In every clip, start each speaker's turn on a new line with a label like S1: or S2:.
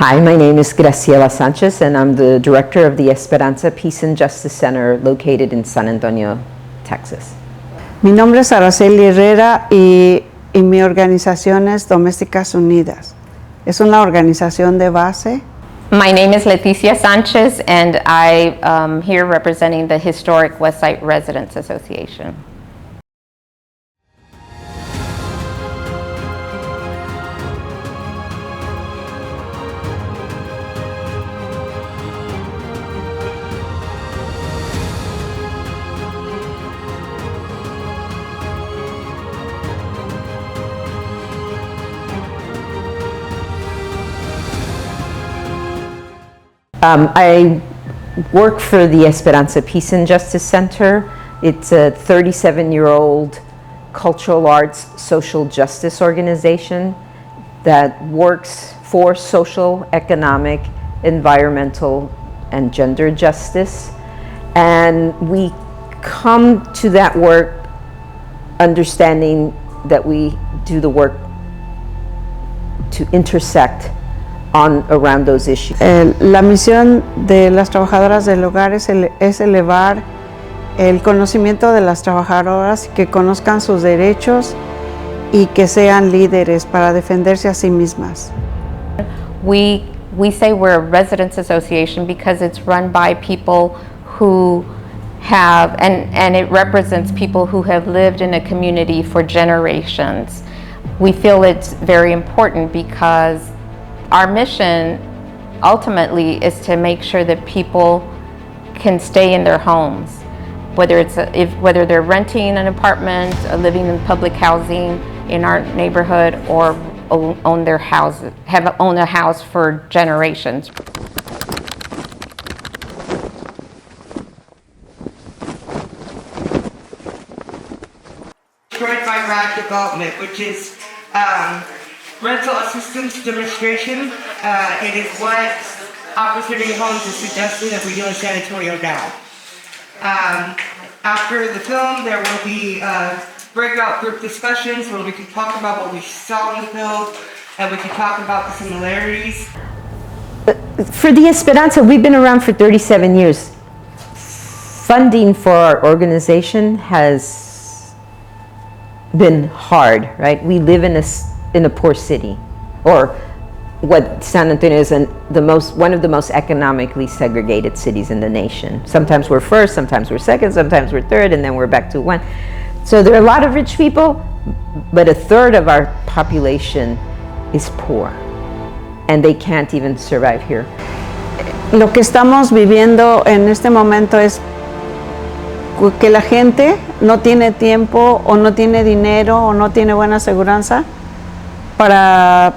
S1: Hi, my name is Graciela Sanchez, and I'm the director of the Esperanza Peace and Justice Center located in San Antonio, Texas.
S2: Mi nombre es Araceli Herrera y mi organización es Domésticas Unidas. Es una organización de base.
S3: My name is Leticia Sanchez, and I am here representing the historic Westside Residents Association.
S1: I work for the Esperanza Peace and Justice Center. It's a 37-year-old cultural arts social justice organization that works for social, economic, environmental, and gender justice. And we come to that work understanding that we do the work to intersect around those issues.
S2: La misión de las trabajadoras del hogar es elevar el conocimiento de las trabajadoras, que conozcan sus derechos y que sean líderes para defenderse a sí mismas.
S3: We say we're a residents association because it's run by people who have, and it represents people who have lived in a community for generations. We feel it's very important because our mission ultimately is to make sure that people can stay in their homes, whether they're renting an apartment, living in public housing in our neighborhood, or own their house, have owned a house for generations.
S4: By RAD development, which is rental assistance demonstration. It is what Opportunity Homes is suggesting that we do in San Antonio now. After the film, there will be breakout group discussions where we can talk about what we saw in the film, and we can talk about the similarities.
S1: For the Esperanza, we've been around for 37 years. Funding for our organization has been hard, right? We live in a poor city, or what San Antonio is one of the most economically segregated cities in the nation. Sometimes we're first, sometimes we're second, sometimes we're third, and then we're back to one. So there are a lot of rich people, but a third of our population is poor, and they can't even survive here.
S2: Lo que estamos viviendo en este momento es que la gente no tiene tiempo, o no tiene dinero, o no tiene buena aseguranza para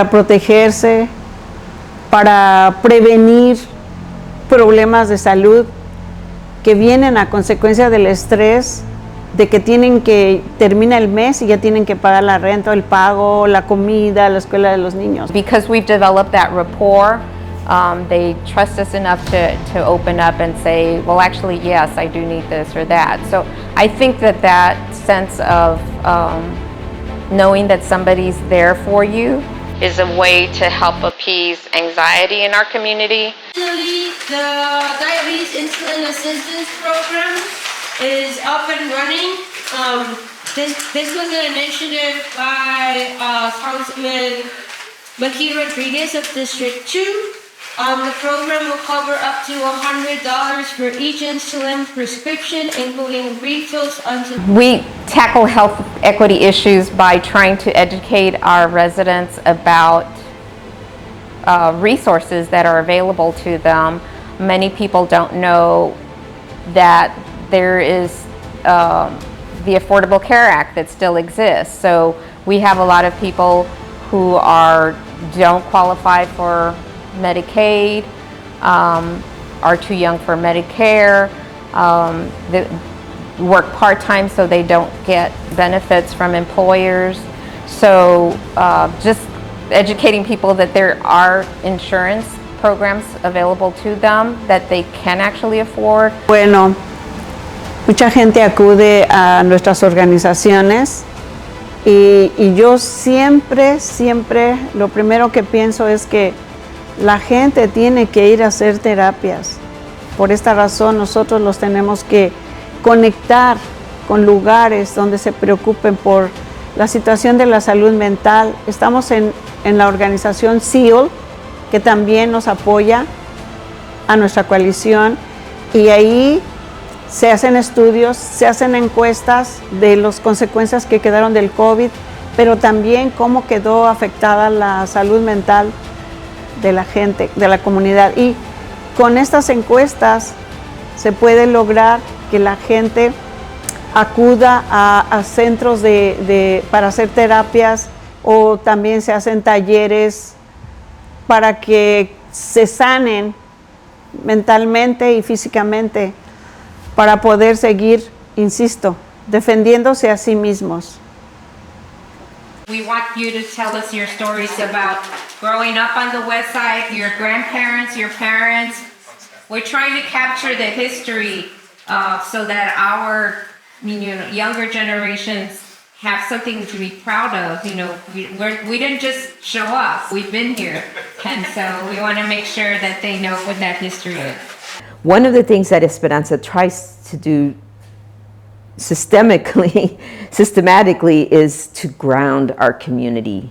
S2: protegerse, para prevenir problemas de salud que vienen a consecuencia del estrés de que termina el mes y ya tienen que pagar la renta, el pago, la comida, la escuela de los niños.
S3: Because we've developed that rapport, they trust us enough to open up and say, well, actually, yes, I do need this or that. So I think that sense of knowing that somebody's there for you is a way to help appease anxiety in our community.
S5: The Diabetes Insulin Assistance Program is up and running. This was an initiative by Councilman Maki Rodriguez of District 2. The program will cover up to $100 for each insulin prescription, including refills until...
S3: We tackle health equity issues by trying to educate our residents about resources that are available to them. Many people don't know that there is the Affordable Care Act that still exists. So we have a lot of people who don't qualify for Medicaid, are too young for Medicare, they work part-time so they don't get benefits from employers. So just educating people that there are insurance programs available to them that they can actually afford.
S2: Bueno, mucha gente acude a nuestras organizaciones Y yo siempre, lo primero que pienso es que la gente tiene que ir a hacer terapias. Por esta razón nosotros los tenemos que conectar con lugares donde se preocupen por la situación de la salud mental. Estamos en la organización SEAL, que también nos apoya a nuestra coalición, y ahí se hacen estudios, se hacen encuestas de las consecuencias que quedaron del COVID, pero también cómo quedó afectada la salud mental de la gente, de la comunidad. Y con estas encuestas se puede lograr que la gente acuda a centros para hacer terapias, o también se hacen talleres para que se sanen mentalmente y físicamente, para poder seguir, insisto, defendiéndose a sí mismos.
S5: We want you to tell us your stories about growing up on the West Side, your grandparents, your parents. We're trying to capture the history so that our younger generations have something to be proud of. We didn't just show up, we've been here. And so we want to make sure that they know what that history is.
S1: One of the things that Esperanza tries to do systematically is to ground our community,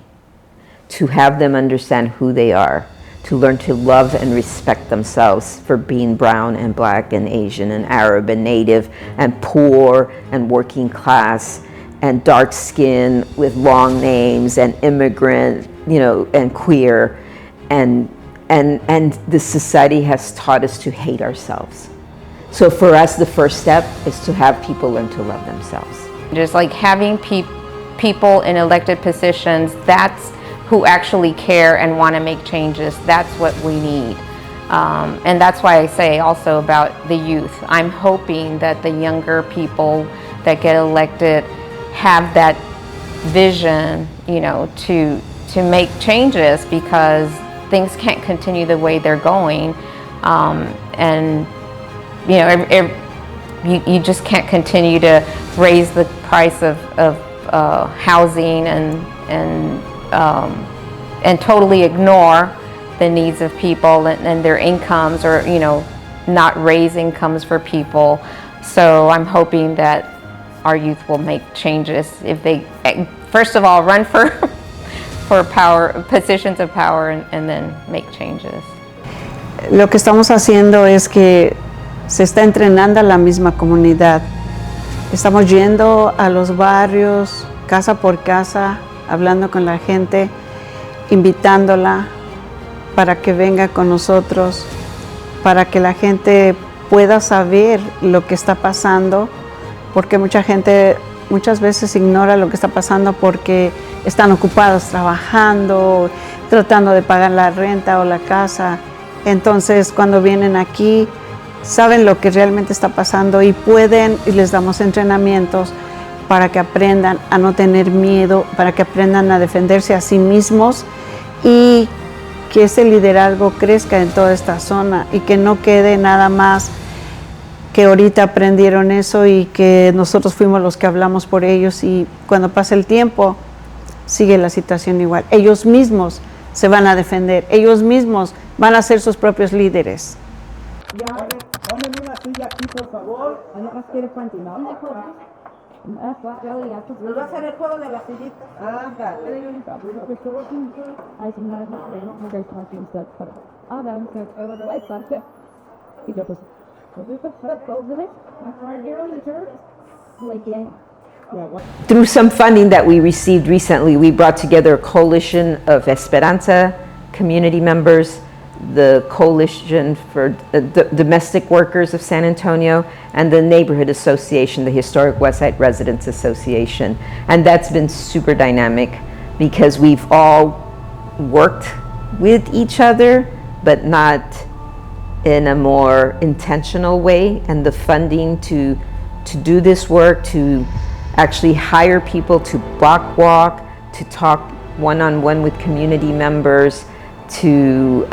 S1: to have them understand who they are, to learn to love and respect themselves for being brown and black and Asian and Arab and Native and poor and working class and dark skin with long names and immigrant, and queer, and the society has taught us to hate ourselves. So for us, the first step is to have people learn to love themselves.
S3: Just like having people in elected positions, that's who actually care and want to make changes. That's what we need. And that's why I say also about the youth. I'm hoping that the younger people that get elected have that vision, to make changes, because things can't continue the way they're going. And you just can't continue to raise the price of housing and totally ignore the needs of people and their incomes, or not raise incomes for people. So I'm hoping that our youth will make changes if they, first of all, run for positions of power, and then make changes.
S2: Lo que estamos haciendo es que se está entrenando a la misma comunidad. Estamos yendo a los barrios, casa por casa, hablando con la gente, invitándola para que venga con nosotros, para que la gente pueda saber lo que está pasando, porque mucha gente muchas veces ignora lo que está pasando porque están ocupados trabajando, tratando de pagar la renta o la casa. Entonces, cuando vienen aquí, saben lo que realmente está pasando y les damos entrenamientos para que aprendan a no tener miedo, para que aprendan a defenderse a sí mismos, y que ese liderazgo crezca en toda esta zona y que no quede nada más que ahorita aprendieron eso y que nosotros fuimos los que hablamos por ellos, y cuando pase el tiempo sigue la situación igual. Ellos mismos se van a defender, ellos mismos van a ser sus propios líderes.
S6: Tomen una silla aquí, por favor. ¿Alguien más quiere continuar? Nos va a hacer el juego de las sillitas.
S1: Through some funding that we received recently, we brought together a coalition of Esperanza community members, the Coalition for Domestic Workers of San Antonio, and the Neighborhood Association, the Historic Westside Residents Association. And that's been super dynamic because we've all worked with each other, but not in a more intentional way. And the funding to do this work, to actually hire people to block walk, to talk one-on-one with community members, to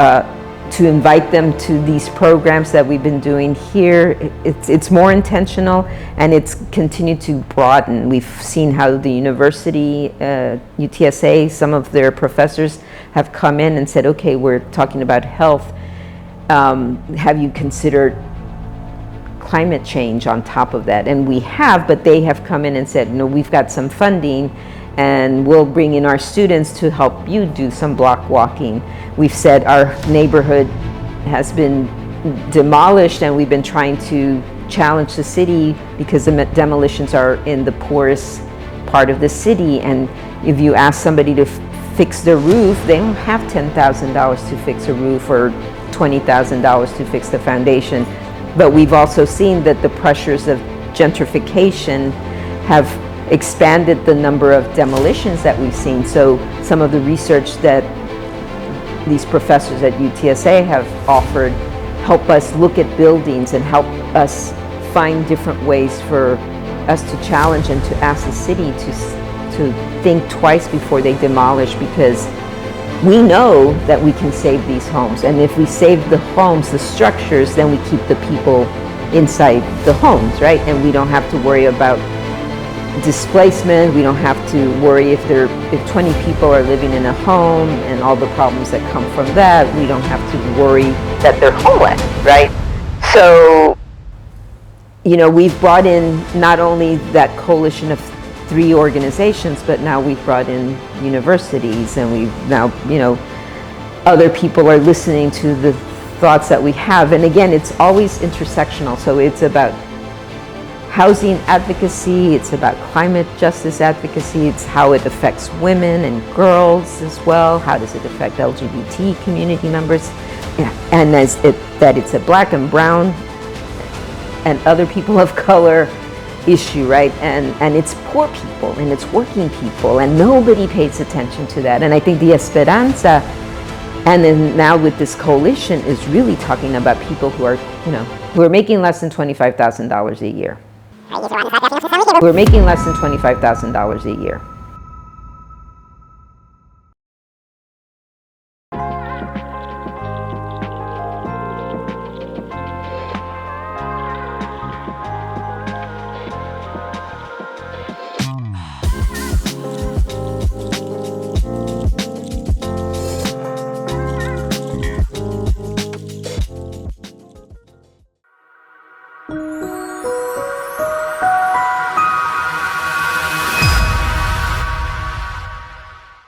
S1: to invite them to these programs that we've been doing here. It's more intentional, and it's continued to broaden. We've seen how the university, UTSA, some of their professors have come in and said, okay, we're talking about health. Have you considered climate change on top of that? And we have, but they have come in and said, no, we've got some funding, and we'll bring in our students to help you do some block walking. We've said our neighborhood has been demolished, and we've been trying to challenge the city because the demolitions are in the poorest part of the city, and if you ask somebody to fix the roof, they don't have $10,000 to fix a roof or $20,000 to fix the foundation. But we've also seen that the pressures of gentrification have expanded the number of demolitions that we've seen. So some of the research that these professors at UTSA have offered help us look at buildings and help us find different ways for us to challenge and to ask the city to think twice before they demolish, because we know that we can save these homes. And if we save the homes, the structures, then we keep the people inside the homes, right? And we don't have to worry about displacement. We don't have to worry if 20 people are living in a home and all the problems that come from that. We don't have to worry that they're homeless, right? So, you know, we've brought in not only that coalition of 3 organizations, but now we've brought in universities, and we've now, you know, other people are listening to the thoughts that we have. And again, it's always intersectional. So it's about housing advocacy, it's about climate justice advocacy, it's how it affects women and girls as well, how does it affect LGBT community members, and that it's a black and brown and other people of color issue, right? And it's poor people and it's working people, and nobody pays attention to that. And I think the Esperanza, and then now with this coalition, is really talking about people who are, you know, who are making less than $25,000 a year. We're making less than $25,000 a year.